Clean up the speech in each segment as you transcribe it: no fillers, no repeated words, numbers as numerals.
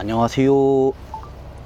안녕하세요.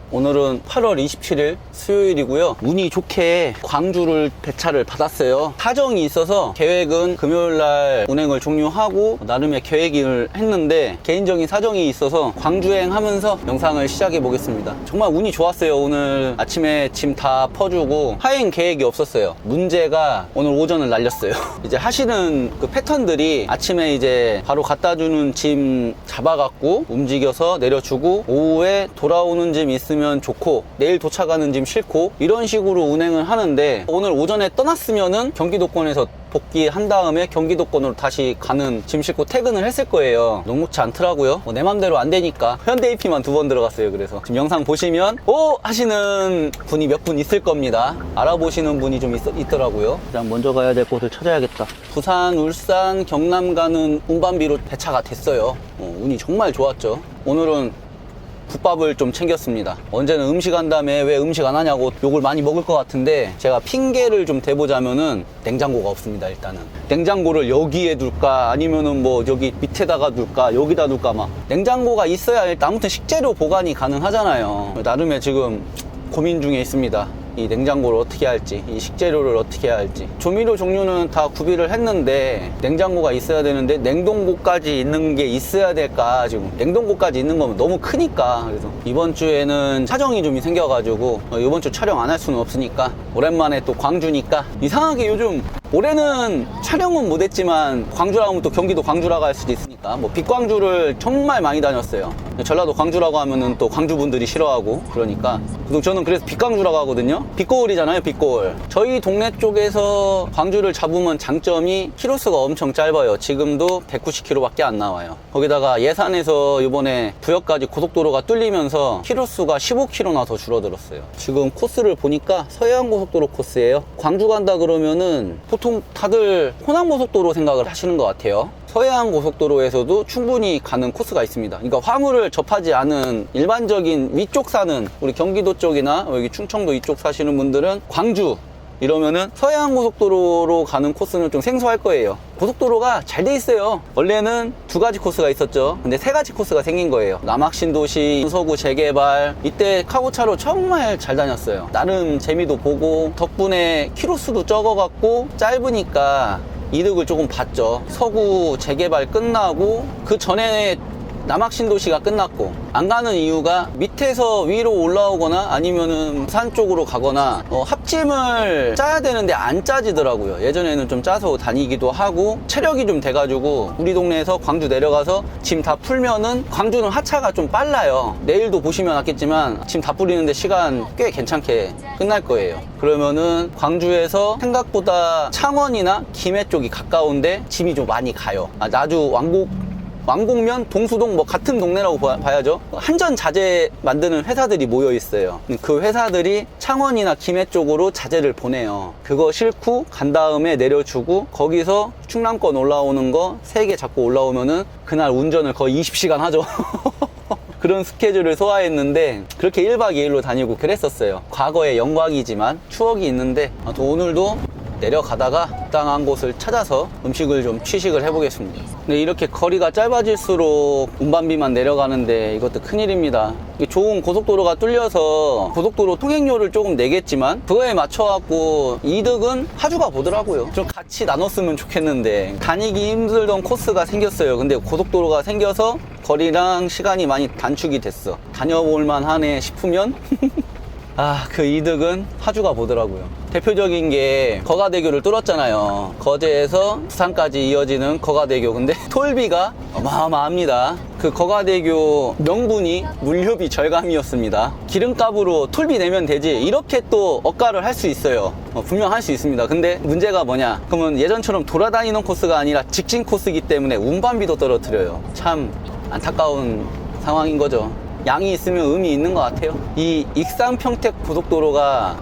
오늘은 8월 27일 수요일이고요. 운이 좋게 광주를 배차를 받았어요. 사정이 있어서 계획은 금요일날 운행을 종료하고 나름의 계획을 했는데 개인적인 사정이 있어서 광주행 하면서 영상을 시작해 보겠습니다. 정말 운이 좋았어요. 오늘 아침에 짐 다 퍼주고 하행 계획이 없었어요. 문제가 오늘 오전을 날렸어요. 이제 하시는 그 패턴들이 아침에 이제 바로 갖다 주는 짐 잡아갖고 움직여서 내려주고 오후에 돌아오는 짐 있으면 좋고 내일 도착하는 짐 싫고 이런 식으로 운행을 하는데 오늘 오전에 떠났으면은 경기도권에서 복귀한 다음에 경기도권으로 다시 가는 짐 싣고 퇴근을 했을 거예요. 녹록지 않더라고요. 내 맘대로 안 되니까 현대AP만 2번 들어갔어요. 그래서 지금 영상 보시면 오! 하시는 분이 몇 분 있을 겁니다. 알아보시는 분이 좀 있더라고요. 일단 먼저 가야 될 곳을 찾아야겠다. 부산, 울산, 경남 가는 운반비로 배차가 됐어요. 운이 정말 좋았죠. 오늘은 국밥을 좀 챙겼습니다. 언제는 음식 한 다음에 왜 음식 안 하냐고 욕을 많이 먹을 것 같은데 제가 핑계를 좀 대보자면은 냉장고가 없습니다. 일단은 냉장고를 여기에 둘까 아니면은 뭐 여기 밑에다가 둘까 여기다 둘까 막 냉장고가 있어야 일단 아무튼 식재료 보관이 가능하잖아요. 나름의 지금 고민 중에 있습니다. 이 냉장고를 어떻게 할지, 이 식재료를 어떻게 해야 할지. 조미료 종류는 다 구비를 했는데 냉장고가 있어야 되는데 냉동고까지 있는 게 있어야 될까. 지금 냉동고까지 있는 거면 너무 크니까. 그래서 이번 주에는 사정이 좀 생겨가지고 이번 주 촬영 안 할 수는 없으니까 오랜만에 또 광주니까 이상하게 요즘 올해는 촬영은 못했지만 광주라고 하면 또 경기도 광주라고 할 수도 있으니까 뭐 빛광주를 정말 많이 다녔어요. 전라도 광주라고 하면은 또 광주분들이 싫어하고 그러니까 저는 그래서 빛광주라고 하거든요. 빛거울이잖아요. 빛거울. 저희 동네 쪽에서 광주를 잡으면 장점이 키로수가 엄청 짧아요. 지금도 190km 밖에 안 나와요. 거기다가 예산에서 이번에 부여까지 고속도로가 뚫리면서 키로수가 15km나 더 줄어들었어요. 지금 코스를 보니까 서해안고속도로 코스예요. 광주 간다 그러면은 보통 다들 호남고속도로 생각을 하시는 것 같아요. 서해안고속도로에서도 충분히 가는 코스가 있습니다. 그러니까 화물을 접하지 않은 일반적인 위쪽 사는 우리 경기도 쪽이나 여기 충청도 이쪽 사시는 분들은 광주 이러면은 서해안고속도로로 가는 코스는 좀 생소할 거예요. 고속도로가 잘 돼 있어요. 원래는 2가지 코스가 있었죠. 근데 3가지 코스가 생긴 거예요. 남학신도시, 서구 재개발 이때 카고차로 정말 잘 다녔어요. 나름 재미도 보고 덕분에 키로수도 적어갖고 짧으니까 이득을 조금 봤죠. 서구 재개발 끝나고 그 전에 남학신도시가 끝났고 안 가는 이유가 밑에서 위로 올라오거나 아니면은 산 쪽으로 가거나 합짐을 짜야 되는데 안 짜지더라고요. 예전에는 좀 짜서 다니기도 하고 체력이 좀 돼가지고 우리 동네에서 광주 내려가서 짐 다 풀면은 광주는 하차가 좀 빨라요. 내일도 보시면 알겠지만 짐 다 뿌리는데 시간 꽤 괜찮게 끝날 거예요. 그러면은 광주에서 생각보다 창원이나 김해 쪽이 가까운데 짐이 좀 많이 가요. 나주 왕곡면, 동수동 뭐 같은 동네라고 봐야죠. 한전 자재 만드는 회사들이 모여 있어요. 그 회사들이 창원이나 김해 쪽으로 자재를 보내요. 그거 싣고 간 다음에 내려주고 거기서 충남권 올라오는 거 3개 잡고 올라오면은 그날 운전을 거의 20시간 하죠. 그런 스케줄을 소화했는데 그렇게 1박 2일로 다니고 그랬었어요. 과거의 영광이지만 추억이 있는데 오늘도 내려가다가 적당한 곳을 찾아서 음식을 좀 취식을 해보겠습니다. 근데 이렇게 거리가 짧아질수록 운반비만 내려가는데 이것도 큰일입니다. 좋은 고속도로가 뚫려서 고속도로 통행료를 조금 내겠지만 그거에 맞춰갖고 이득은 하주가 보더라고요. 좀 같이 나눴으면 좋겠는데 다니기 힘들던 코스가 생겼어요. 근데 고속도로가 생겨서 거리랑 시간이 많이 단축이 됐어. 다녀볼만 하네 싶으면 그 이득은 하주가 보더라고요. 대표적인 게 거가대교를 뚫었잖아요. 거제에서 부산까지 이어지는 거가대교. 근데 톨비가 어마어마합니다. 그 거가대교 명분이 물류비 절감이었습니다. 기름값으로 톨비 내면 되지 이렇게 또 억가를 할 수 있어요. 분명 할 수 있습니다. 근데 문제가 뭐냐, 그러면 예전처럼 돌아다니는 코스가 아니라 직진 코스이기 때문에 운반비도 떨어뜨려요. 참 안타까운 상황인 거죠. 양이 있으면 의미 있는 것 같아요. 이 익산평택 고속도로가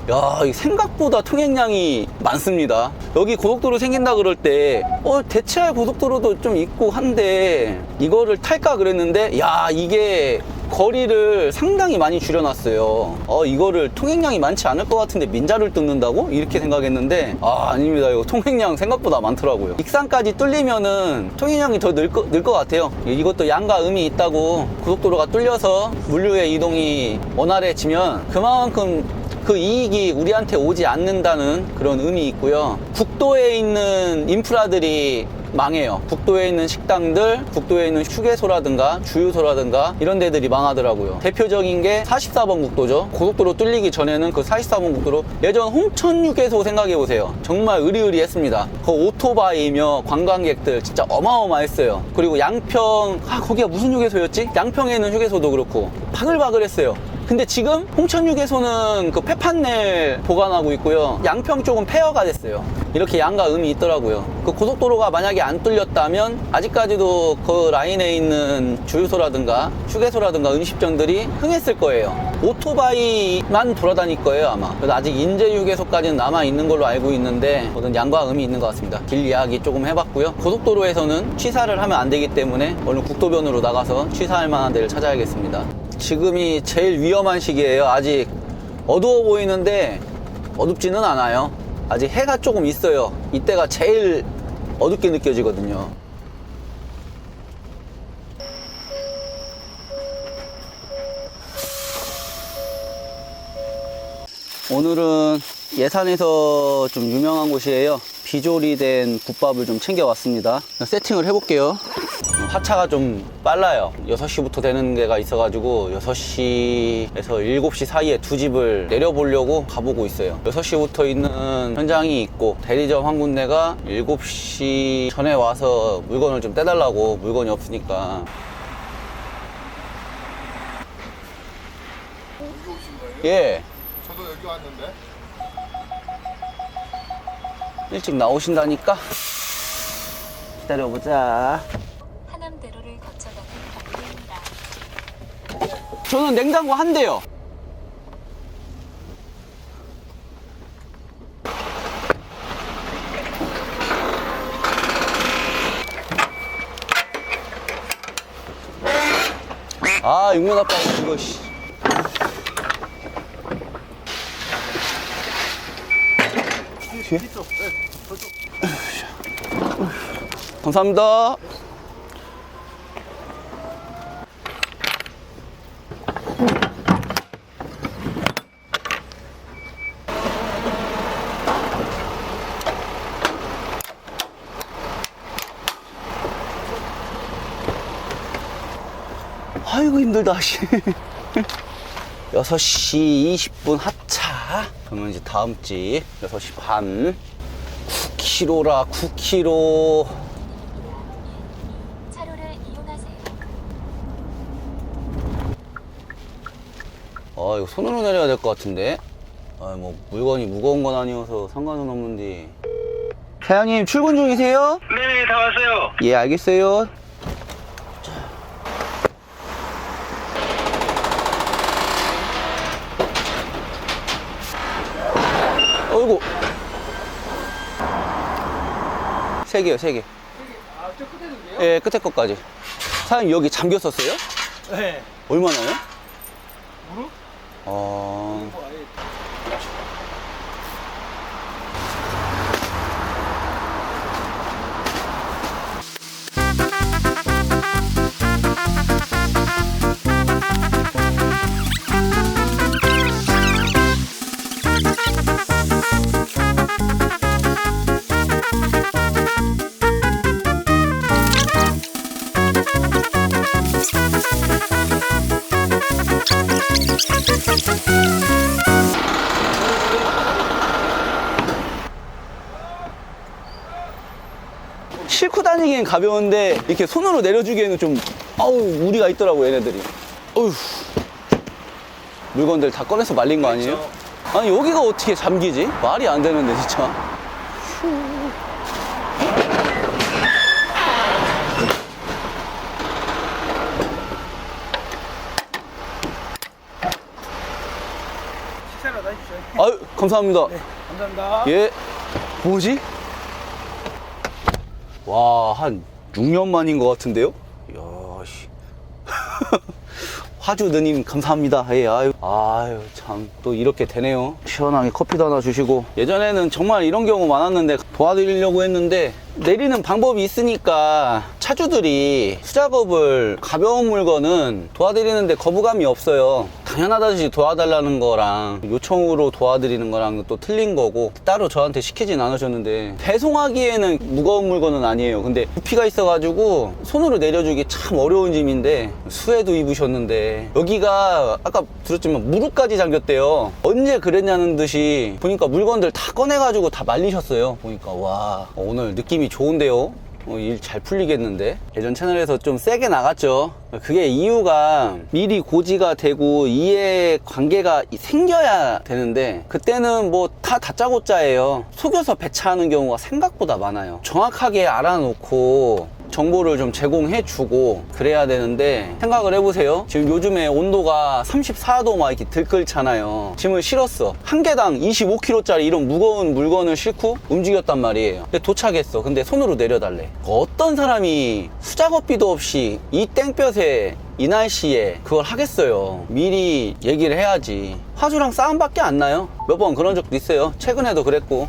생각보다 통행량이 많습니다. 여기 고속도로 생긴다 그럴 때 대체할 고속도로도 좀 있고 한데 이거를 탈까 그랬는데 이게 거리를 상당히 많이 줄여놨어요. 이거를 통행량이 많지 않을 것 같은데 민자를 뜯는다고? 이렇게 생각했는데 아닙니다. 이거 통행량 생각보다 많더라고요. 익산까지 뚫리면은 통행량이 더 늘 것 같아요. 이것도 양과 음이 있다고. 고속도로가 뚫려서 물류의 이동이 원활해지면 그만큼 그 이익이 우리한테 오지 않는다는 그런 의미 있고요. 국도에 있는 인프라들이 망해요. 국도에 있는 식당들, 국도에 있는 휴게소라든가 주유소라든가 이런 데들이 망하더라고요. 대표적인 게 44번 국도죠. 고속도로 뚫리기 전에는 그 44번 국도로 예전 홍천휴게소 생각해보세요. 정말 으리으리했습니다. 그 오토바이며 관광객들 진짜 어마어마했어요. 그리고 양평, 거기가 무슨 휴게소였지? 양평에 있는 휴게소도 그렇고 바글바글했어요. 근데 지금 홍천휴게소는 그 폐판넬 보관하고 있고요. 양평 쪽은 폐허가 됐어요. 이렇게 양과 음이 있더라고요. 그 고속도로가 만약에 안 뚫렸다면 아직까지도 그 라인에 있는 주유소라든가 휴게소라든가 음식점들이 흥했을 거예요. 오토바이만 돌아다닐 거예요, 아마. 그래서 아직 인제휴게소까지는 남아있는 걸로 알고 있는데 모든 양과 음이 있는 것 같습니다. 길 이야기 조금 해봤고요. 고속도로에서는 취사를 하면 안 되기 때문에 얼른 국도변으로 나가서 취사할 만한 데를 찾아야겠습니다. 지금이 제일 위험한 시기예요. 아직 어두워 보이는데 어둡지는 않아요. 아직 해가 조금 있어요. 이때가 제일 어둡게 느껴지거든요. 오늘은 예산에서 좀 유명한 곳이에요. 비조리된 국밥을 좀 챙겨왔습니다. 세팅을 해볼게요. 하차가 좀 빨라요. 6시부터 되는 데가 있어가지고 6시에서 7시 사이에 두 집을 내려보려고 가보고 있어요. 6시부터 있는 현장이 있고 대리점 한 군데가 7시 전에 와서 물건을 좀 떼달라고, 물건이 없으니까. 여기 오신 거예요? 예. 저도 여기 왔는데. 일찍 나오신다니까. 기다려보자. 하남대로를 거쳐가는 방면입니다. 저는 냉장고 한 대요. 육면 아빠 이거 씨. 뒤에? 감사합니다. 아이고 힘들다. 6시 20분 하차. 그러면 이제 다음 집 6시 반. 9km라 9km. 차로를 이용하세요. 이거 손으로 내려야 될 것 같은데. 뭐 물건이 무거운 건 아니어서 상관은 없는데. 사장님 출근 중이세요? 네네, 다 왔어요. 예, 알겠어요. 어이구. 3개요, 3개. 아, 저 끝에는데요? 예, 끝에 것까지. 사장님 여기 잠겼었어요? 네. 얼마나요? 무릎? 아예. 싣고 다니기엔 가벼운데 이렇게 손으로 내려주기에는 좀 무리가 있더라고 얘네들이. 어휴. 물건들 다 꺼내서 말린 거 아니에요? 아니 여기가 어떻게 잠기지? 말이 안 되는데 진짜. 식사를 하십시오. 아유 감사합니다. 네, 감사합니다. 예. 뭐지? 와, 한 6년 만인 것 같은데요? 이야, 씨. 화주 누님 감사합니다. 예, 아유, 참, 또 이렇게 되네요. 시원하게 커피도 하나 주시고. 예전에는 정말 이런 경우 많았는데 도와드리려고 했는데 내리는 방법이 있으니까 차주들이 수작업을 가벼운 물건은 도와드리는데 거부감이 없어요. 당연하다듯이 도와달라는 거랑 요청으로 도와드리는 거랑 또 틀린 거고 따로 저한테 시키진 않으셨는데 배송하기에는 무거운 물건은 아니에요. 근데 부피가 있어가지고 손으로 내려주기 참 어려운 짐인데 수혜도 입으셨는데 여기가 아까 들었지만 무릎까지 잠겼대요. 언제 그랬냐는 듯이 보니까 물건들 다 꺼내가지고 다 말리셨어요. 보니까 와 오늘 느낌이 좋은데요. 일 잘 풀리겠는데. 예전 채널에서 좀 세게 나갔죠. 그게 이유가 미리 고지가 되고 이해 관계가 생겨야 되는데 그때는 뭐 다 다짜고짜예요. 속여서 배차하는 경우가 생각보다 많아요. 정확하게 알아놓고 정보를 좀 제공해 주고 그래야 되는데 생각을 해보세요. 지금 요즘에 온도가 34도 막 이렇게 들끓잖아요. 짐을 실었어. 한 개당 25kg짜리 이런 무거운 물건을 싣고 움직였단 말이에요. 근데 도착했어. 근데 손으로 내려달래. 어떤 사람이 수작업비도 없이 이 땡볕에 이 날씨에 그걸 하겠어요. 미리 얘기를 해야지. 화주랑 싸움밖에 안 나요. 몇 번 그런 적도 있어요. 최근에도 그랬고.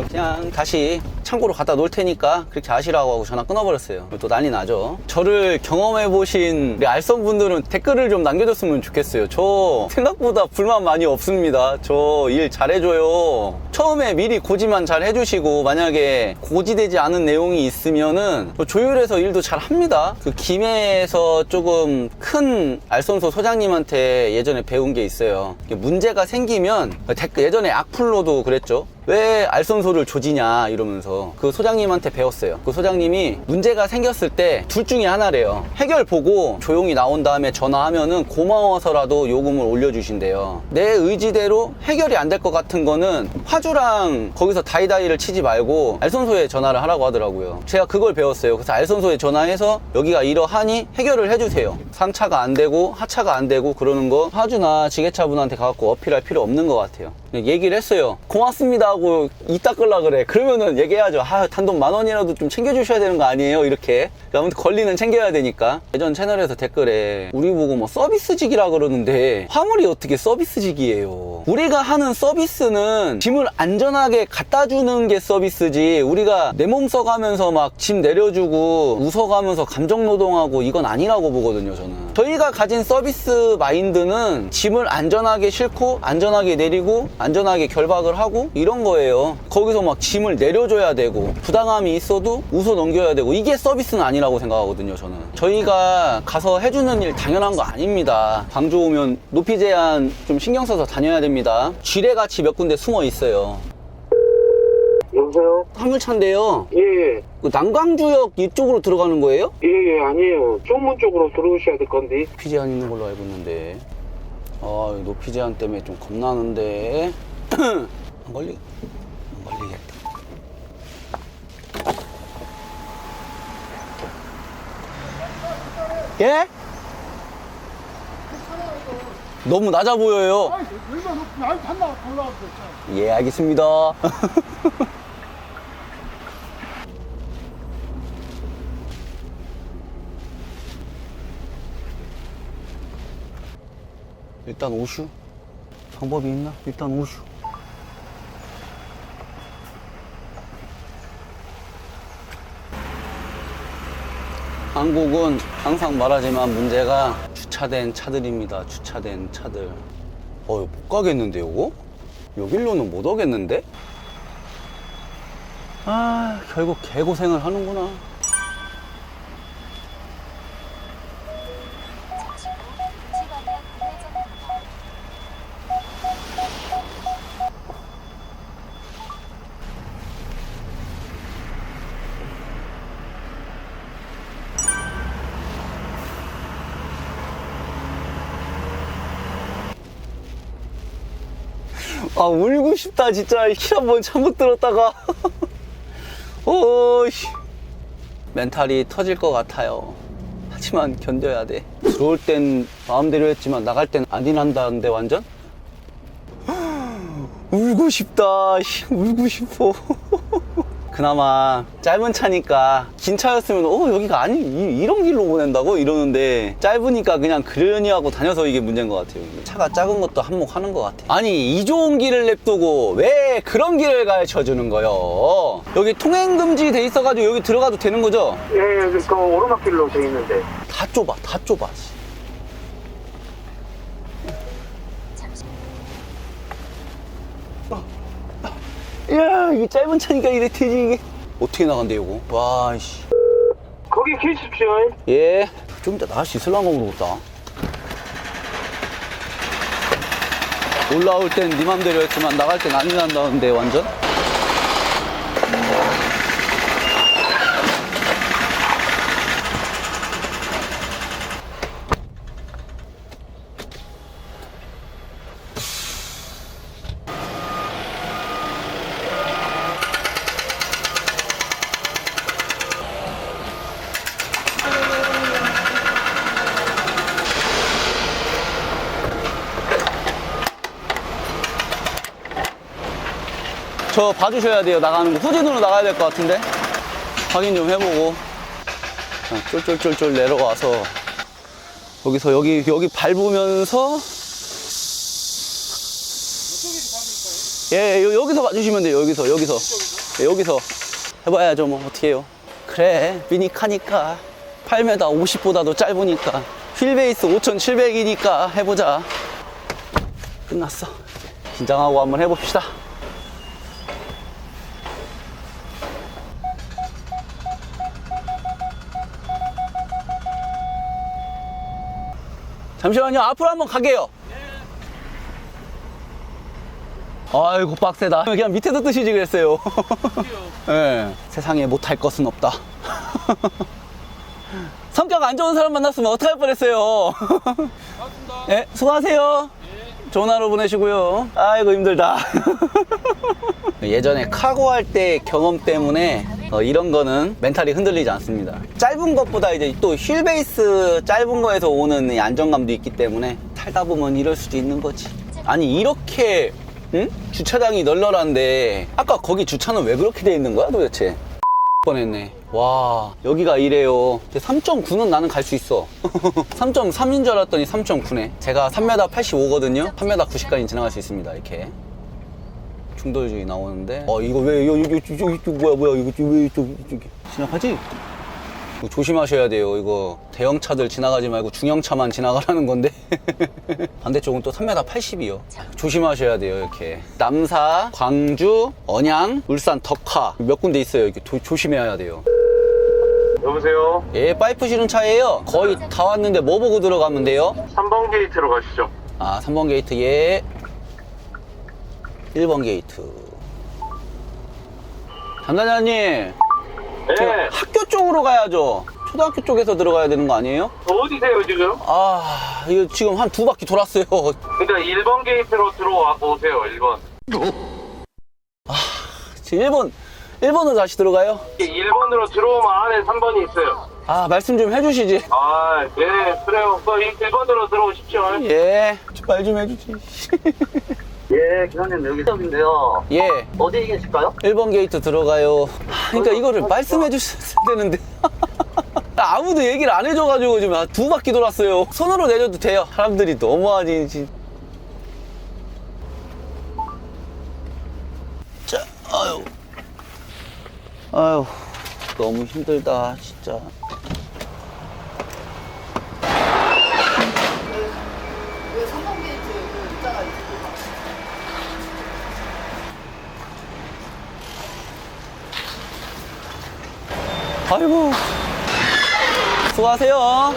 그냥 다시 창고로 갖다 놓을 테니까 그렇게 아시라고 하고 전화 끊어버렸어요. 또 난리 나죠. 저를 경험해보신 우리 알선분들은 댓글을 좀 남겨줬으면 좋겠어요. 저 생각보다 불만 많이 없습니다. 저 일 잘해줘요. 처음에 미리 고지만 잘 해주시고 만약에 고지되지 않은 내용이 있으면은 조율해서 일도 잘 합니다. 그 김해에서 조금 큰 알선소 소장님한테 예전에 배운 게 있어요. 문제가 생기면 댓글 예전에 악플로도 그랬죠. 왜 알선소를 조지냐 이러면서 그 소장님한테 배웠어요. 그 소장님이 문제가 생겼을 때 둘 중에 하나래요. 해결 보고 조용히 나온 다음에 전화하면은 고마워서라도 요금을 올려주신대요. 내 의지대로 해결이 안 될 것 같은 거는 화주랑 거기서 다이다이를 치지 말고 알선소에 전화를 하라고 하더라고요. 제가 그걸 배웠어요. 그래서 알선소에 전화해서 여기가 이러하니 해결을 해주세요. 상차가 안 되고 하차가 안 되고 그러는 거 화주나 지게차분한테 가갖고 어필할 필요 없는 것 같아요. 얘기를 했어요. 고맙습니다 하고 이따 끌라 그래. 그러면은 얘기해야죠. 단돈 10,000원이라도 좀 챙겨주셔야 되는 거 아니에요? 이렇게. 아무튼 권리는 챙겨야 되니까. 예전 채널에서 댓글에 우리 보고 뭐 서비스직이라 그러는데 화물이 어떻게 서비스직이에요? 우리가 하는 서비스는 짐을 안전하게 갖다 주는 게 서비스지 우리가 내 몸 써가면서 막 짐 내려주고 웃어가면서 감정노동하고 이건 아니라고 보거든요. 저는 저희가 가진 서비스 마인드는 짐을 안전하게 싣고 안전하게 내리고 안전하게 결박을 하고 이런 거예요. 거기서 막 짐을 내려줘야 되고 부당함이 있어도 웃어 넘겨야 되고 이게 서비스는 아니라고 생각하거든요. 저는 저희가 가서 해주는 일 당연한 거 아닙니다. 광주 오면 높이 제한 좀 신경 써서 다녀야 됩니다. 쥐레같이 몇 군데 숨어 있어요. 여보세요? 화물차인데요. 예, 그 남광주역 이쪽으로 들어가는 거예요? 예, 아니에요. 쪽문 쪽으로 들어오셔야 될 건데. 높이 제한 있는 걸로 알고 있는데 높이 제한 때문에 좀 겁나는데 안 걸리겠다. 예? 너무 낮아 보여요. 여기가 날 탄다 올라가고 있잖아. 예, 알겠습니다. 일단 오슈. 방법이 있나? 일단 오슈. 한국은 항상 말하지만 문제가 주차된 차들입니다. 주차된 차들. 이거 못 가겠는데, 요거? 여길로는 못 오겠는데? 결국 개고생을 하는구나. 잠시 후 지방면 우회전입니다. 울고 싶다, 진짜. 힐 한번 잘못 들었다가. 멘탈이 터질 것 같아요. 하지만 견뎌야 돼. 들어올 땐 마음대로 했지만 나갈 땐 아니란다는데 완전? 울고 싶다. 울고 싶어. 그나마 짧은 차니까 긴 차였으면 여기가 아니 이런 길로 보낸다고 이러는데 짧으니까 그냥 그러니 하고 다녀서 이게 문제인 것 같아요. 차가 작은 것도 한몫하는 것 같아. 아니 이 좋은 길을 냅두고 왜 그런 길을 가르쳐 주는 거요? 여기 통행 금지 돼 있어가지고 여기 들어가도 되는 거죠? 예, 그 오르막길로 돼 있는데. 다 좁아 다 좁아. 야 이게 짧은 차니까 이래 되지 이게. 어떻게 나간대 이거? 와씨. 거기 계십시오. 예. 좀 이따 나갈 수 있을란가 모르겠다. 올라올 땐 네 맘대로 했지만 나갈 땐 아니 난다는데 완전. 저 봐주셔야 돼요. 나가는 거 후진으로 나가야 될 것 같은데 확인 좀 해보고 쫄쫄쫄쫄 내려가서 여기서 여기 밟으면서 예 여기서 봐주시면 돼요. 여기서 예, 여기서 해봐야죠. 뭐 어떻게 해요. 그래 미니카니까 8m 50보다도 짧으니까 휠베이스 5700이니까 해보자. 끝났어. 긴장하고 한번 해봅시다. 잠시만요. 앞으로 한번 가게요. 아이고 빡세다. 그냥 밑에서 뜨시지 그랬어요. 네. 세상에 못할 것은 없다. 성격 안 좋은 사람 만났으면 어떡할 뻔했어요. 네, 수고하세요. 좋은 하루 보내시고요. 아이고 힘들다. 예전에 카고 할 때 경험 때문에 이런 거는 멘탈이 흔들리지 않습니다. 짧은 것보다 이제 또 휠베이스 짧은 거에서 오는 이 안정감도 있기 때문에 탈다 보면 이럴 수도 있는 거지. 아니 이렇게 응? 주차장이 널널한데 아까 거기 주차는 왜 그렇게 돼 있는 거야 도대체? 뻔했네. 와 여기가 이래요. 3.9는 나는 갈 수 있어. 3.3인 줄 알았더니 3.9네. 제가 3m 85거든요 3m 90까지 지나갈 수 있습니다. 이렇게 충돌주의 나오는데 이거 왜 이쪽 뭐야 이거 왜 이쪽 지나가지? 이거 조심하셔야 돼요. 이거 대형차들 지나가지 말고 중형차만 지나가라는 건데 반대쪽은 또 3m 80이요 조심하셔야 돼요. 이렇게 남사, 광주, 언양, 울산, 덕화 몇 군데 있어요. 이렇게 조심해야 돼요. 여보세요? 예, 파이프 실은 차예요. 거의 다 왔는데 뭐 보고 들어가면 돼요? 3번 게이트로 가시죠. 아 3번 게이트. 예 1번 게이트. 담당자님 네. 학교 쪽으로 가야죠. 초등학교 쪽에서 들어가야 되는 거 아니에요? 어디세요 지금? 아 이거 지금 한 2바퀴 돌았어요. 그러니까 1번 게이트로 들어와 보세요. 1번. 지금 1번으로 다시 들어가요? 1번으로 들어오면 안에 3번이 있어요. 아 말씀 좀 해주시지. 아, 네, 그래요. 1번으로 들어오십시오. 예 말 좀 해주지. 예, 기사님 여기 서인데요. 예 어디 계실까요? 1번 게이트 들어가요. 그러니까 이거를 말씀해 주셨어야 되는데 아무도 얘기를 안 해줘가지고 지금 2바퀴 돌았어요. 손으로 내려도 돼요. 사람들이 너무하지. 자, 아유 너무 힘들다 진짜. 아이고 수고하세요.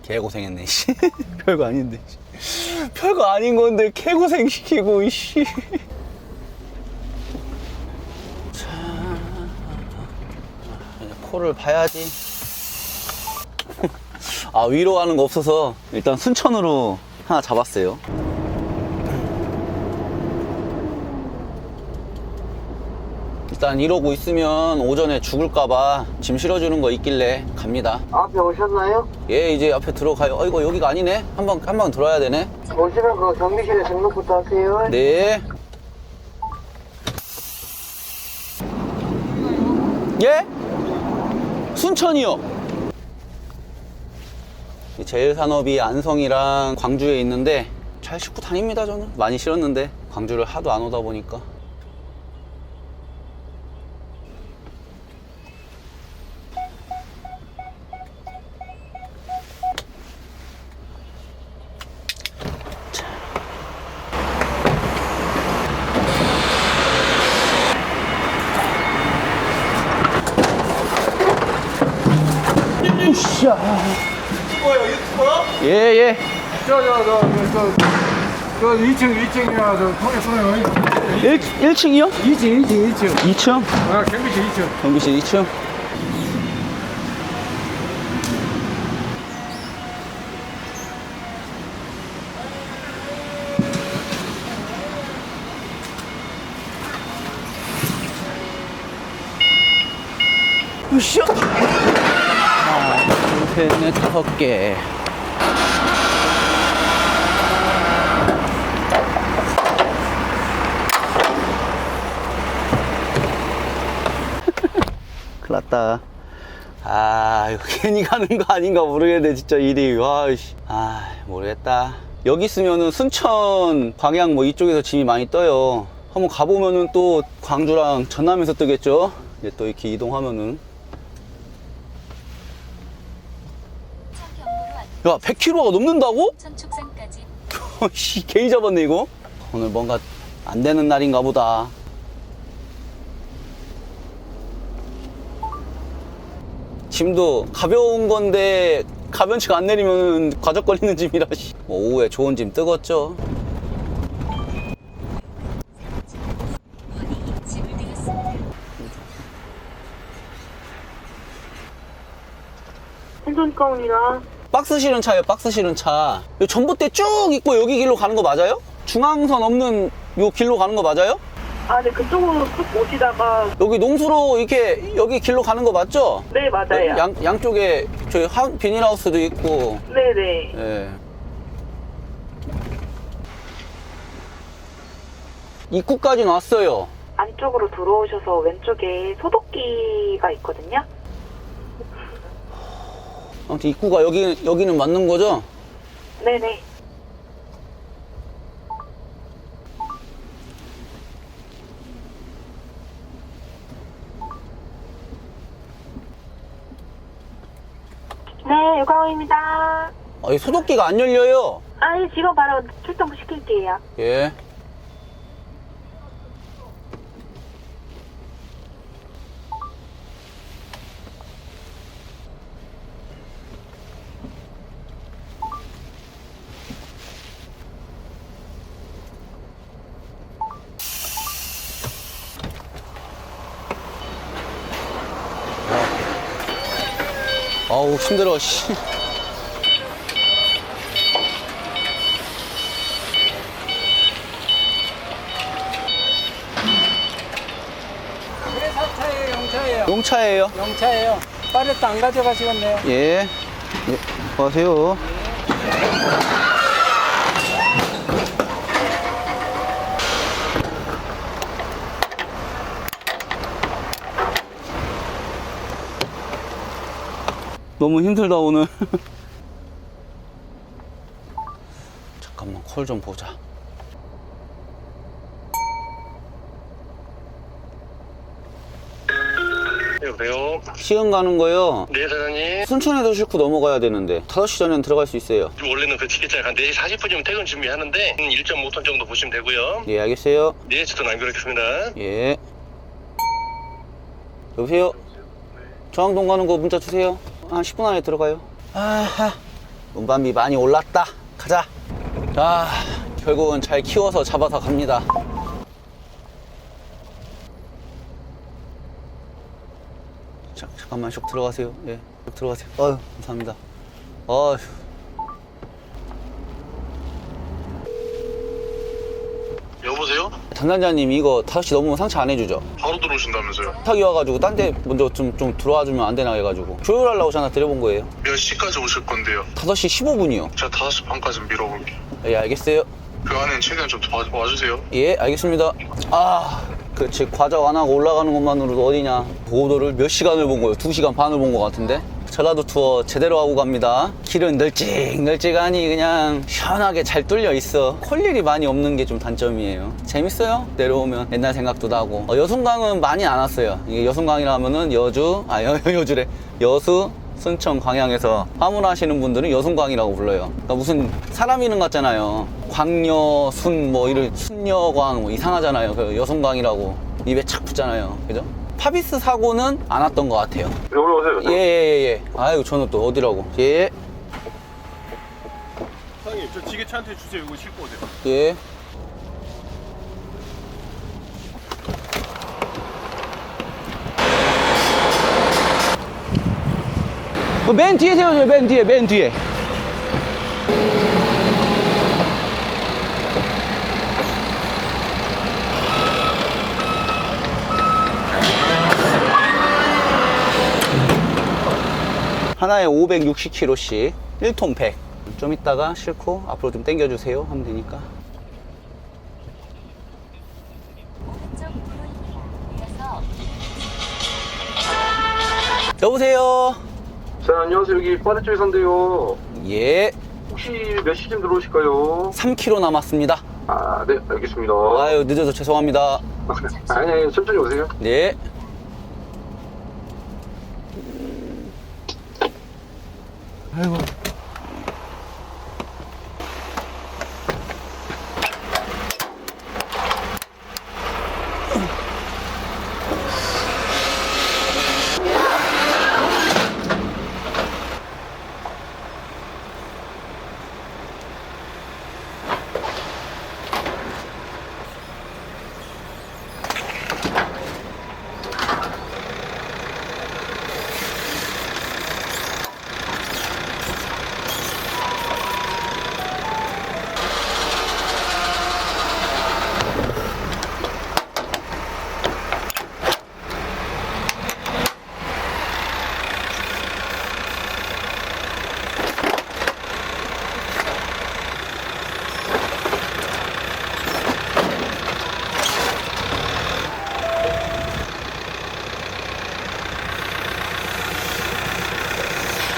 개고생했네. 별거 아닌데. 별거 아닌 건데 개고생 시키고. 씨. 자, 이제 코를 봐야지. 아 위로 가는 거 없어서 일단 순천으로 하나 잡았어요. 일단 이러고 있으면 오전에 죽을까봐 짐 실어주는 거 있길래 갑니다. 앞에 오셨나요? 예 이제 앞에 들어가요. 이거 여기가 아니네. 한 번 들어야 되네. 오시면 그 경비실에 등록부터 하세요. 네. 예? 순천이요. 제일산업이 안성이랑 광주에 있는데 잘 싣고 다닙니다. 저는 많이 실었는데 광주를 하도 안 오다 보니까. 으쌰. 예, 예. 저 2층이야. 저 통에 쓰네요. 1층이요? 2층. 2층? 아, 경비실 2층. 경비실 2층? 으쌰! 하나, 둘, 셋, 넷, 5개. 큰일 났다. 아, 이거 괜히 가는 거 아닌가 모르겠네, 진짜 일이. 와, 씨. 아, 모르겠다. 여기 있으면은 순천 방향 뭐 이쪽에서 짐이 많이 떠요. 한번 가보면은 또 광주랑 전남에서 뜨겠죠? 이제 또 이렇게 이동하면은. 야, 100km가 넘는다고? 천축산까지 씨, 개이 잡았네, 이거. 오늘 뭔가 안 되는 날인가 보다. 짐도 가벼운 건데 가변치가 안 내리면 과적 걸리는 짐이라. 뭐 오후에 좋은 짐 뜨겠죠. 집을 되었습니다. 행선가운이라. 박스 실은 차예요. 박스 실은 차. 요 전봇대 쭉 있고 여기 길로 가는 거 맞아요? 중앙선 없는 요 길로 가는 거 맞아요? 아, 네, 그쪽으로 쭉 오시다가. 여기 농수로 이렇게 여기 길로 가는 거 맞죠? 네, 맞아요. 양쪽에 저희 비닐하우스도 있고. 네네. 예. 입구까지는 왔어요. 안쪽으로 들어오셔서 왼쪽에 소독기가 있거든요. 아무튼 입구가 여기는 맞는 거죠? 네네. 네, 유광호입니다. 아, 이 소독기가 안 열려요. 아, 예, 지금 바로 출동 시킬게요. 예. 아우, 힘들어, 씨. 회사차예요, 영차예요? 용차예요. 영차예요. 빠렛도 안 가져가시겠네요. 예. 예. 수고하세요. 너무 힘들다, 오늘. 잠깐만, 콜 좀 보자. 여보세요? 시흥 가는 거요. 네, 사장님. 순천에서 싣고 넘어가야 되는데 5시 전에는 들어갈 수 있어요. 원래는 그 티켓장 한 4시 40분이면 퇴근 준비하는데 1.5톤 정도 보시면 되고요. 예, 알겠어요. 네, 저도 남겨놓겠습니다. 예. 여보세요? 저항동 가는 거 문자 주세요. 한 10분 안에 들어가요. 아하, 운반비 많이 올랐다. 가자. 아, 결국은 잘 키워서 잡아서 갑니다. 자, 잠깐만 쭉 들어가세요. 예, 쭉 들어가세요. 어휴, 감사합니다. 어휴. 여보세요? 담당자님, 이거 5시 넘으면 상차 안 해주죠? 바로 들어오신다면서요? 부탁이 와가지고 딴 데 먼저 좀 들어와 주면 안 되나 해가지고 조율하려고 전화 드려본 거예요. 몇 시까지 오실 건데요? 5시 15분이요. 제가 5시 반까지 밀어볼게요. 예, 알겠어요. 그 안엔 최대한 좀 와주세요. 예, 알겠습니다. 아, 그렇지. 과적 안 하고 올라가는 것만으로도 어디냐. 고도를 몇 시간을 본 거예요? 2시간 반을 본 것 같은데. 전라도 투어 제대로 하고 갑니다. 길은 널찍널찍하니 그냥 시원하게 잘 뚫려 있어. 콜 일이 많이 없는 게 좀 단점이에요. 재밌어요. 내려오면 옛날 생각도 나고. 여순강은 많이 안 왔어요. 이게 여순강이라면은 여주래. 여수, 순천, 광양에서 화문하시는 분들은 여순광이라고 불러요. 그러니까 무슨 사람 이름 같잖아요. 광여, 순, 뭐 이런 순여광 뭐 이상하잖아요. 그 여순광이라고 입에 착 붙잖아요. 그죠? 파비스 사고는 안 왔던 것 같아요. 올라오세요. 예. 아이고 저는 또 어디라고. 예. 사장님 저 지게차한테 주세요. 이거 싣고 오세요. 예. 맨 뒤에 세워줘요. 맨 뒤에. 하나에 560kg씩 1톤 100. 좀 이따가 싣고 앞으로 좀 당겨주세요 하면 되니까. 오른쪽 부분입니다. 이어서 여보세요. 자, 안녕하세요. 여기 파리쪽에서인데요. 예. 혹시 몇 시쯤 들어오실까요? 3km 남았습니다. 아, 네, 알겠습니다. 아유 늦어서 죄송합니다. 아니, 천천히 오세요. 네. 아이고.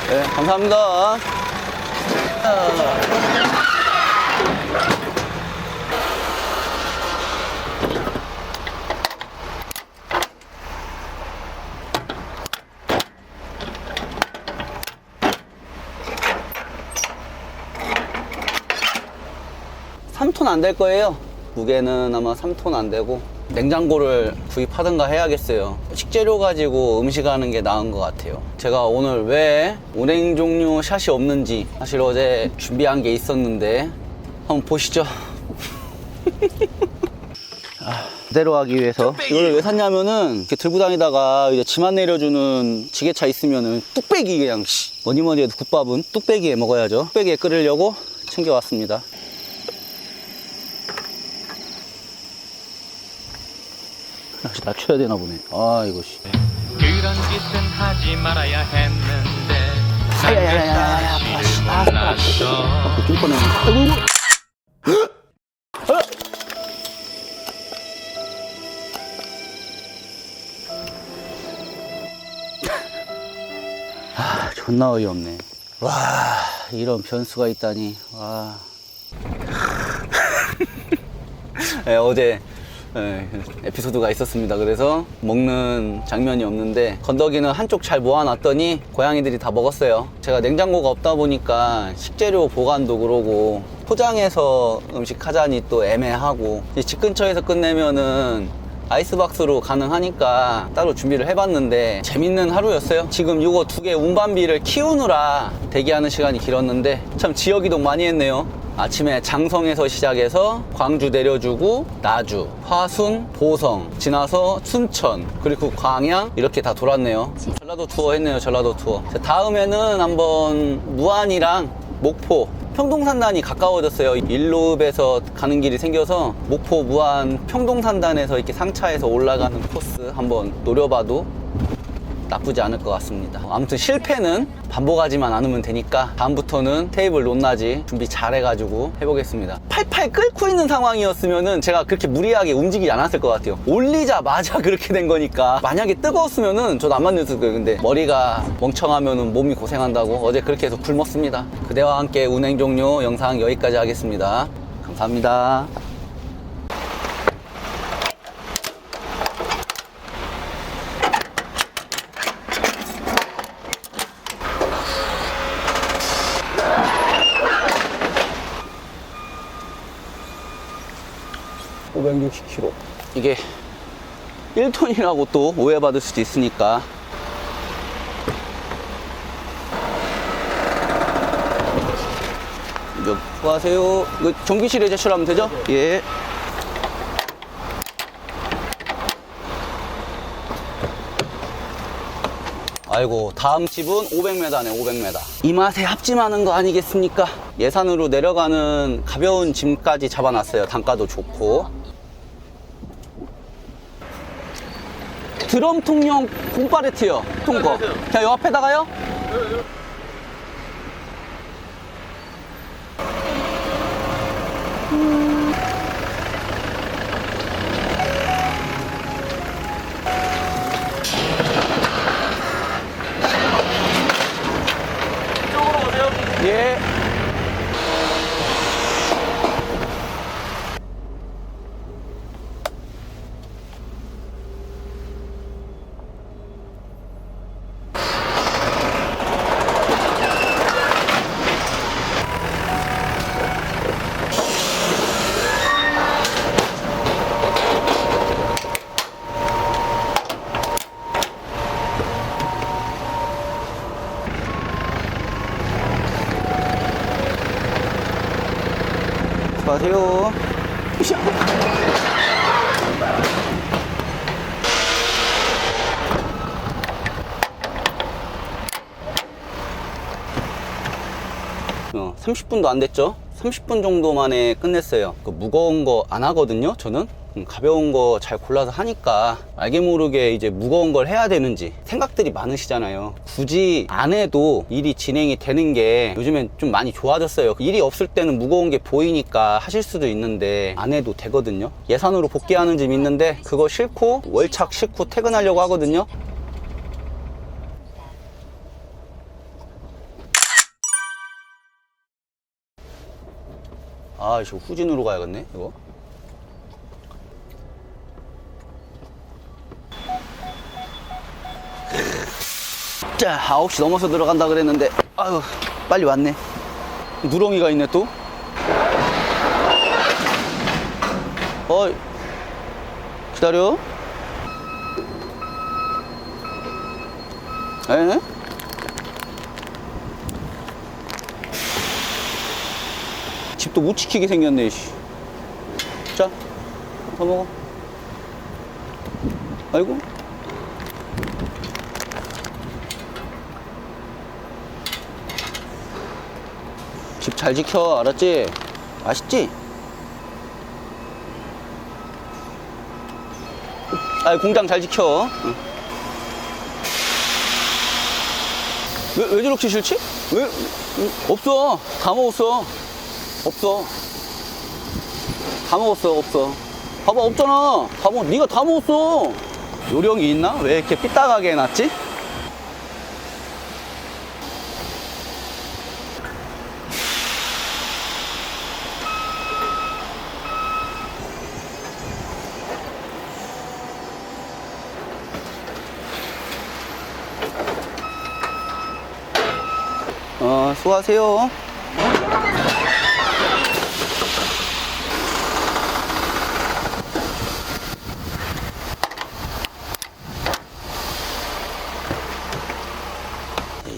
네, 감사합니다. 3톤 안 될 거예요. 무게는 아마 3톤 안 되고 냉장고를 구입하든가 해야겠어요. 식재료 가지고 음식하는 게 나은 것 같아요. 제가 오늘 왜 운행 종류 샷이 없는지 사실 어제 준비한 게 있었는데 한번 보시죠. 그대로 하기 위해서 이걸 왜 샀냐면은 이렇게 들고 다니다가 이제 짐 안 내려주는 지게차 있으면은 뚝배기 그냥 뭐니 해도 국밥은 뚝배기에 먹어야죠. 뚝배기에 끓이려고 챙겨왔습니다. 다시 낮춰야 되나 보네. 아 이거 씨. 그런 짓은 하지 말아야 했는데 야야야야야야. 몰랐어. 낄 뻔했네. 아이고. 아 존나 어이없네. 와 이런 변수가 있다니. 와. 네, 어제 에피소드가 있었습니다. 그래서 먹는 장면이 없는데 건더기는 한쪽 잘 모아놨더니 고양이들이 다 먹었어요. 제가 냉장고가 없다 보니까 식재료 보관도 그러고 포장해서 음식 하자니 또 애매하고 집 근처에서 끝내면은 아이스박스로 가능하니까 따로 준비를 해봤는데 재밌는 하루였어요. 지금 이거 2개 운반비를 키우느라 대기하는 시간이 길었는데 참 지역이동 많이 했네요. 아침에 장성에서 시작해서 광주 내려주고 나주, 화순, 보성 지나서 순천 그리고 광양 이렇게 다 돌았네요. 전라도 투어 했네요. 전라도 투어. 다음에는 한번 무안이랑 목포 평동산단이 가까워졌어요. 일로읍에서 가는 길이 생겨서 목포, 무안, 평동산단에서 이렇게 상차해서 올라가는 코스 한번 노려봐도. 3톤 안 될 거예요. 무게는 아마 3톤 안 되고 냉장고를 구입하든가 해야겠어요. 제가 오늘 왜 운행 종류 샷이 없는지 사실 어제 준비한 게 있었는데 나쁘지 않을 것 같습니다. 아무튼 실패는 반복하지만 않으면 되니까 다음부터는 테이블 높낮이 준비 잘 해가지고 해보겠습니다. 팔팔 끓고 있는 상황이었으면은 제가 그렇게 무리하게 움직이지 않았을 것 같아요. 올리자마자 그렇게 된 거니까. 만약에 뜨거웠으면은 저도 안 만들었을 거예요. 근데 머리가 멍청하면은 몸이 고생한다고 어제 그렇게 해서 굶었습니다. 그대와 함께 운행 종료 영상 여기까지 하겠습니다. 감사합니다. (560kg) 이게 1톤이라고 또 오해받을 수도 있으니까 수고하세요. 이거 전기실에 제출하면 되죠? 예. 아이고, 다음 집은 500m네, 500m. 이 맛에 합심하는 거 아니겠습니까? 예산으로 내려가는 가벼운 짐까지 잡아놨어요. 단가도 좋고. 드럼통용 공파레트요. 통거. 그냥 요 앞에다가요? 예. 수고하세요. 30분도 안 됐죠? 30분 정도 만에 끝냈어요. 그 무거운 거 안 하거든요, 저는. 가벼운 거 잘 골라서 하니까 알게 모르게 이제 무거운 걸 해야 되는지 생각들이 많으시잖아요. 굳이 안 해도 일이 진행이 되는 게 요즘엔 좀 많이 좋아졌어요. 일이 없을 때는 무거운 게 보이니까 하실 수도 있는데 안 해도 되거든요. 예산으로 복귀하는 집 있는데 그거 싣고 월착 싣고 퇴근하려고 하거든요. 아, 저 후진으로 가야겠네, 이거. 자, 9시 넘어서 들어간다 그랬는데, 아유, 빨리 왔네. 누렁이가 있네, 또. 기다려. 에? 집도 못 지키게 생겼네, 씨. 자, 더 먹어. 아이고. 집 잘 지켜, 알았지? 맛있지? 아, 공장 잘 지켜. 응. 왜 저렇게 싫지? 왜? 없어. 다 먹었어. 없어. 다 먹었어. 없어. 봐봐, 없잖아. 네가 다 먹었어. 요령이 있나? 왜 이렇게 삐딱하게 해놨지? 수고하세요.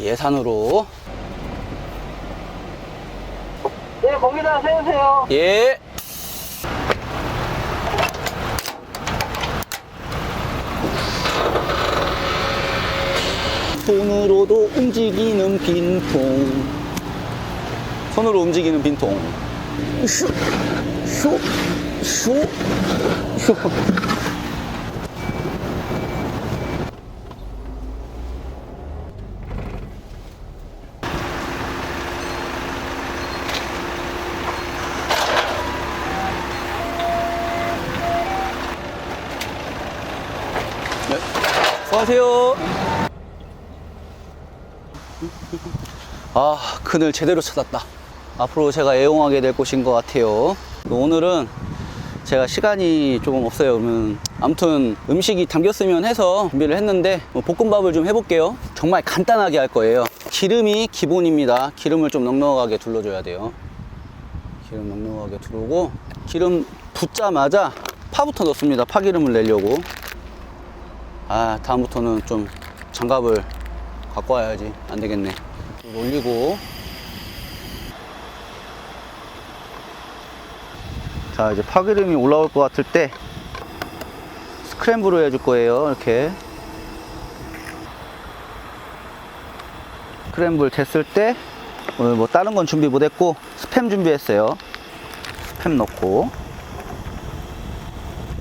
예산으로. 네, 거기다 세우세요. 예. 손으로도 움직이는 빈통. 손으로 움직이는 빈통. 슈, 슈, 슈, 슈. 안녕하세요. 아, 그늘 제대로 찾았다. 앞으로 제가 애용하게 될 곳인 것 같아요. 오늘은 제가 시간이 조금 없어요. 그러면 아무튼 음식이 담겼으면 해서 준비를 했는데 볶음밥을 좀 해볼게요. 정말 간단하게 할 거예요. 기름이 기본입니다. 기름을 좀 넉넉하게 둘러줘야 돼요. 기름 넉넉하게 두르고 기름 붓자마자 파부터 넣습니다. 파기름을 내려고. 아, 다음부터는 좀 장갑을 갖고 와야지. 안 되겠네. 올리고. 자, 이제 파기름이 올라올 것 같을 때 스크램블을 해줄 거예요. 이렇게 스크램블 됐을 때 오늘 뭐 다른 건 준비 못했고 스팸 준비했어요. 스팸 넣고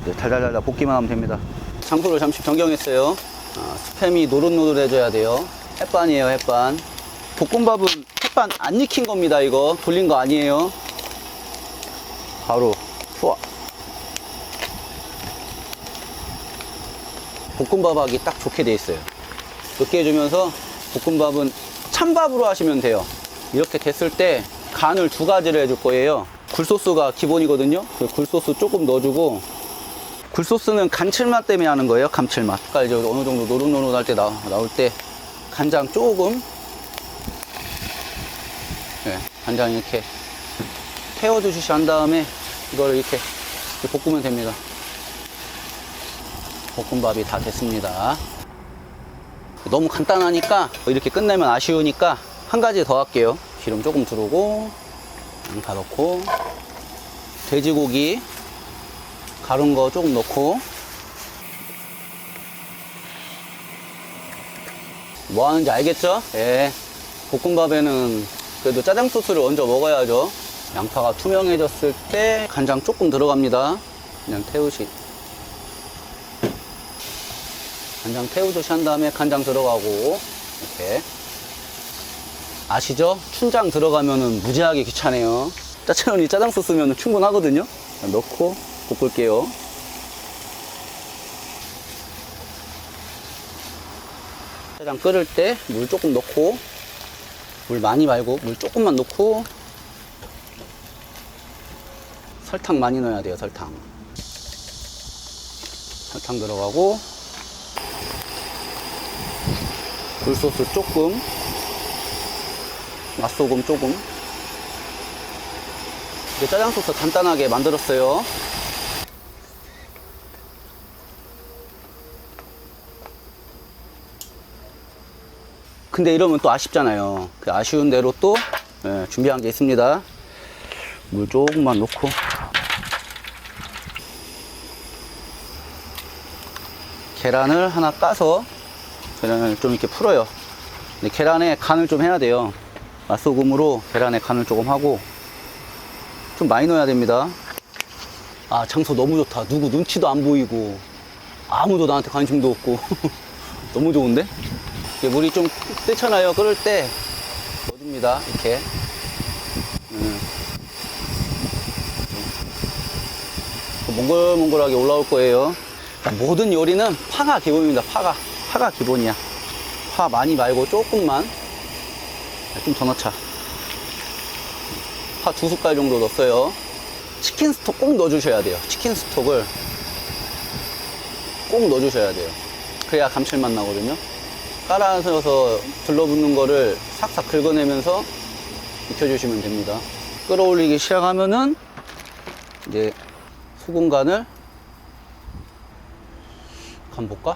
이제 달달달달 볶기만 하면 됩니다. 장소를 잠시 변경했어요. 스팸이 노릇노릇해져야 돼요. 햇반이에요, 햇반. 볶음밥은 햇반 안 익힌 겁니다. 이거 돌린 거 아니에요. 바로 투하. 볶음밥 하기 딱 좋게 돼 있어요. 이렇게 해주면서 볶음밥은 찬밥으로 하시면 돼요. 이렇게 됐을 때 간을 두 가지를 해줄 거예요. 굴소스가 기본이거든요. 그 굴소스 조금 넣어주고, 굴소스는 감칠맛 때문에 하는 거예요. 감칠맛. 아까 이제 어느 정도 노릇노릇할 때 나올 때 간장 조금, 네, 간장 이렇게 태워주시시 한 다음에 이걸 이렇게 볶으면 됩니다. 볶음밥이 다 됐습니다. 너무 간단하니까 이렇게 끝내면 아쉬우니까 한 가지 더 할게요. 기름 조금 두르고 양파 넣고 돼지고기 가른 거 조금 넣고. 뭐 하는지 알겠죠? 예. 볶음밥에는 그래도 짜장 소스를 얹어 먹어야죠. 양파가 투명해졌을 때 간장 조금 들어갑니다. 그냥 간장 태우듯이 한 다음에 간장 들어가고, 이렇게. 아시죠? 춘장 들어가면은 무지하게 귀찮아요. 짜장면이 짜장 소스면 충분하거든요. 넣고 볶을게요. 짜장 끓을 때 물 조금 넣고, 물 많이 말고 물 조금만 넣고, 설탕 많이 넣어야 돼요. 설탕 들어가고, 굴소스 조금, 맛소금 조금. 이제 짜장 소스 간단하게 만들었어요. 근데 이러면 또 아쉽잖아요. 그 아쉬운 대로 또 준비한 게 있습니다. 물 조금만 넣고, 계란을 하나 까서 계란을 좀 이렇게 풀어요. 근데 계란에 간을 좀 해야 돼요. 맛소금으로 계란에 간을 조금 하고, 좀 많이 넣어야 됩니다. 아, 장소 너무 좋다. 누구 눈치도 안 보이고 아무도 나한테 관심도 없고 너무 좋은데? 물이 좀 끓잖아요. 끓을 때 넣어줍니다. 이렇게. 몽글몽글하게 올라올 거예요. 모든 요리는 파가 기본입니다. 파가 기본이야. 파 많이 말고 조금만, 좀 더 넣자. 파 2숟갈 정도 넣었어요. 치킨 스톡 꼭 넣어주셔야 돼요. 치킨 스톡을 꼭 넣어주셔야 돼요. 그래야 감칠맛 나거든요. 깔아서 들러붙는 거를 싹싹 긁어내면서 익혀주시면 됩니다. 끓어올리기 시작하면은 이제 소금 간을 간 볼까?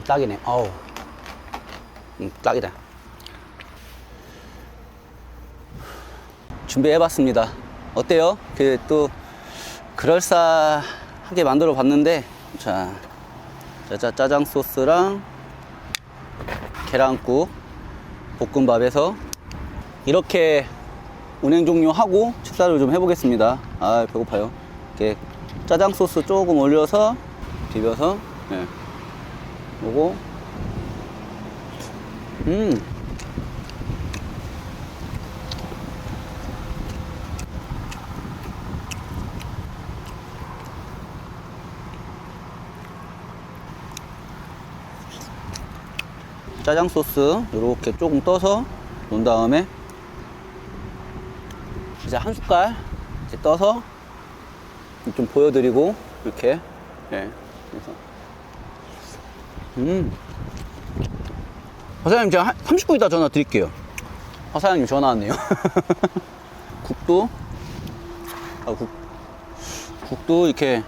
딱이네. 아우, 딱이다. 준비해봤습니다. 어때요? 또 그럴싸하게 만들어 봤는데, 자, 짜장 소스랑 계란국 볶음밥에서 이렇게 운행 종료하고 식사를 좀 해보겠습니다. 아, 배고파요. 이렇게 짜장 소스 조금 올려서 비벼서, 네. 요거 짜장 소스 이렇게 조금 떠서 놓은 다음에 이제 한 숟갈 이제 떠서 좀 보여드리고 이렇게 네. 그래서 사장님 제가 한 30분 있다 전화 드릴게요. 사장님 전화 왔네요. 국도 국도 이렇게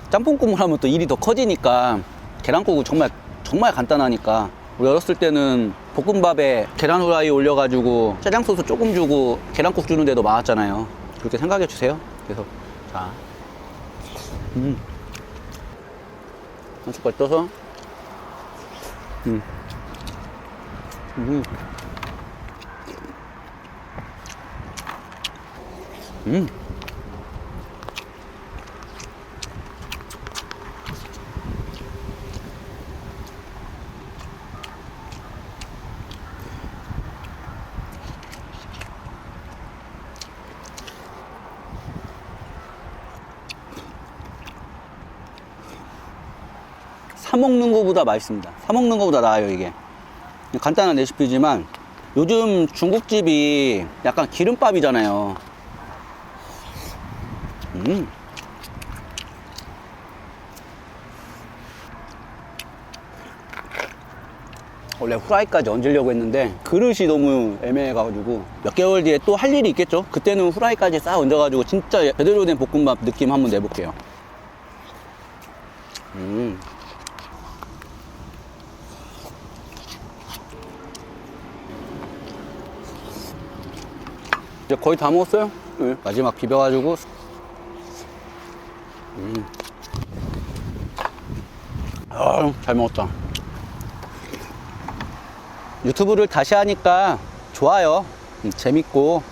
짬뽕 국물 하면 또 일이 더 커지니까 계란국은 정말 간단하니까 우리 어렸을 때는 볶음밥에 계란 후라이 올려가지고 짜장 소스 조금 주고 계란국 주는 데도 많았잖아요. 그렇게 생각해 주세요. 그래서 자, 한 숟갈 떠서 사 먹는 거보다 맛있습니다. 사 먹는 거보다 나아요. 이게 간단한 레시피지만 요즘 중국집이 약간 기름밥이잖아요. 원래 후라이까지 얹으려고 했는데 그릇이 너무 애매해가지고 몇 개월 뒤에 또 할 일이 있겠죠. 그때는 후라이까지 싹 얹어가지고 진짜 제대로 된 볶음밥 느낌 한번 내볼게요. 이제 거의 다 먹었어요. 네. 마지막 비벼가지고 잘 먹었다. 유튜브를 다시 하니까 좋아요. 재밌고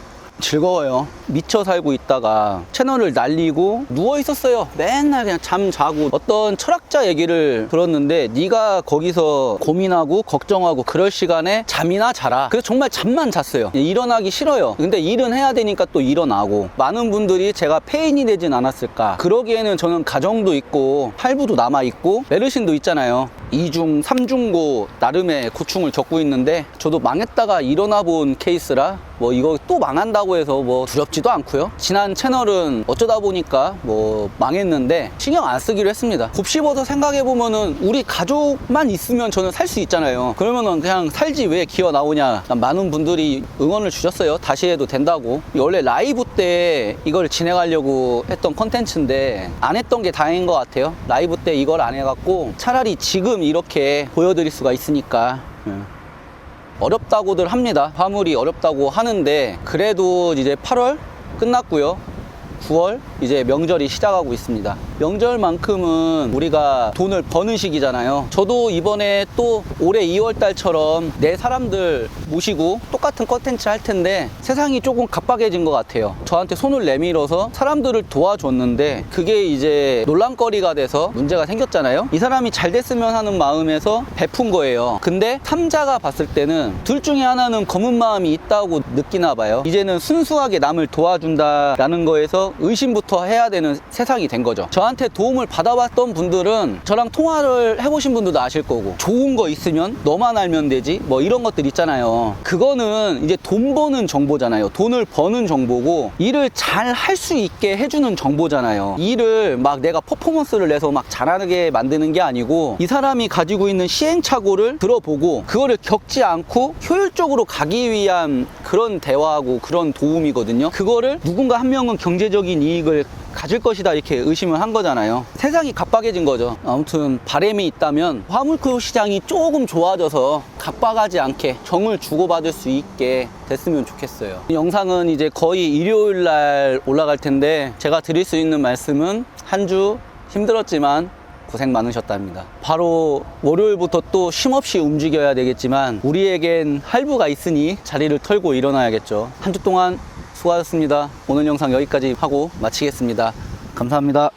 즐거워요. 미쳐 살고 있다가 채널을 날리고 누워 있었어요. 맨날 그냥 잠 자고 어떤 철학자 얘기를 들었는데 네가 거기서 고민하고 걱정하고 그럴 시간에 잠이나 자라. 그래서 정말 잠만 잤어요. 일어나기 싫어요. 근데 일은 해야 되니까 또 일어나고. 많은 분들이 제가 폐인이 되진 않았을까. 그러기에는 저는 가정도 있고 할부도 남아있고 메르신도 있잖아요. 2중, 3중고 나름의 고충을 겪고 있는데 저도 망했다가 일어나 본 케이스라 뭐 이거 또 망한다고 해서 뭐 두렵지도 않고요. 지난 채널은 어쩌다 보니까 뭐 망했는데 신경 안 쓰기로 했습니다. 곱씹어서 생각해보면은 우리 가족만 있으면 저는 살 수 있잖아요. 그러면은 그냥 살지 왜 기어 나오냐. 많은 분들이 응원을 주셨어요. 다시 해도 된다고. 원래 라이브 때 이걸 진행하려고 했던 컨텐츠인데 안 했던 게 다행인 것 같아요. 라이브 때 이걸 안 해갖고 차라리 지금 이렇게 보여드릴 수가 있으니까. 어렵다고들 합니다. 화물이 어렵다고 하는데 그래도 이제 8월 끝났고요. 9월 이제 명절이 시작하고 있습니다. 명절만큼은 우리가 돈을 버는 시기잖아요. 저도 이번에 또 올해 2월달처럼 내 사람들 모시고 똑같은 컨텐츠 할 텐데 세상이 조금 갑박해진 것 같아요. 저한테 손을 내밀어서 사람들을 도와줬는데 그게 이제 논란거리가 돼서 문제가 생겼잖아요. 이 사람이 잘 됐으면 하는 마음에서 베푼 거예요. 근데 3자가 봤을 때는 둘 중에 하나는 검은 마음이 있다고 느끼나 봐요. 이제는 순수하게 남을 도와준다라는 거에서 의심부터 해야 되는 세상이 된 거죠. 저한테 도움을 받아왔던 분들은 저랑 통화를 해보신 분들도 아실 거고 좋은 거 있으면 너만 알면 되지 뭐 이런 것들 있잖아요. 그거는 이제 돈 버는 정보잖아요. 돈을 버는 정보고 일을 잘 할 수 있게 해주는 정보잖아요. 일을 막 내가 퍼포먼스를 내서 막 잘하게 만드는 게 아니고 이 사람이 가지고 있는 시행착오를 들어보고 그거를 겪지 않고 효율적으로 가기 위한 그런 대화하고 그런 도움이거든요. 그거를 누군가 한 명은 경제적인 이익을 가질 것이다 이렇게 의심을 한 거잖아요. 세상이 갑박해진 거죠. 아무튼 바람이 있다면 화물크 시장이 조금 좋아져서 갑박하지 않게 정을 주고받을 수 있게 됐으면 좋겠어요. 이 영상은 이제 거의 일요일 날 올라갈 텐데 제가 드릴 수 있는 말씀은 한 주 힘들었지만 고생 많으셨답니다. 바로 월요일부터 또 쉼없이 움직여야 되겠지만 우리에겐 할부가 있으니 자리를 털고 일어나야겠죠. 한 주 동안 수고하셨습니다. 오늘 영상 여기까지 하고 마치겠습니다. 감사합니다.